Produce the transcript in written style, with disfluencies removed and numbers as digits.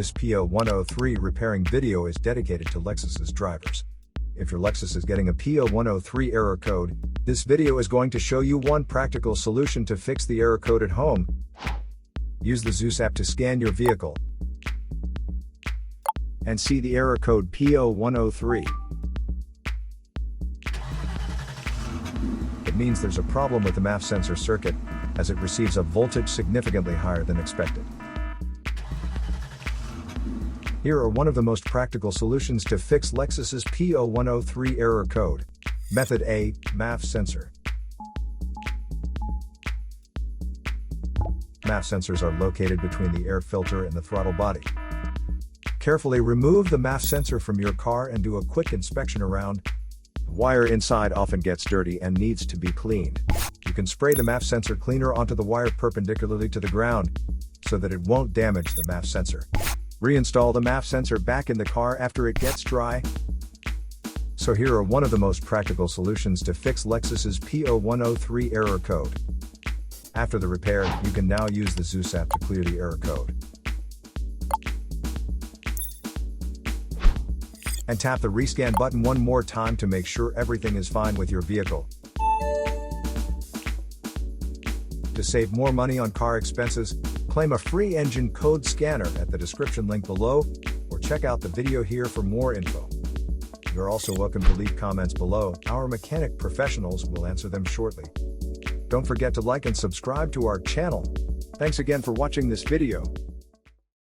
This P0103 repairing video is dedicated to Lexus's drivers. If your Lexus is getting a P0103 error code, this video is going to show you one practical solution to fix the error code at home. Use the Zeus app to scan your vehicle and see the error code P0103. It means there's a problem with the MAF sensor circuit, as it receives a voltage significantly higher than expected. Here are one of the most practical solutions to fix Lexus's P0103 error code. Method A, MAF Sensor. MAF sensors are located between the air filter and the throttle body. Carefully remove the MAF sensor from your car and do a quick inspection around. The wire inside often gets dirty and needs to be cleaned. You can spray the MAF sensor cleaner onto the wire perpendicularly to the ground, so that it won't damage the MAF sensor. Reinstall the MAF sensor back in the car after it gets dry. So here are one of the most practical solutions to fix Lexus's P0103 error code. After the repair, you can now use the Zeus app to clear the error code. And tap the rescan button one more time to make sure everything is fine with your vehicle. To save more money on car expenses, claim a free engine code scanner at the description link below, or check out the video here for more info. You're also welcome to leave comments below. Our mechanic professionals will answer them shortly. Don't forget to like and subscribe to our channel. Thanks again for watching this video.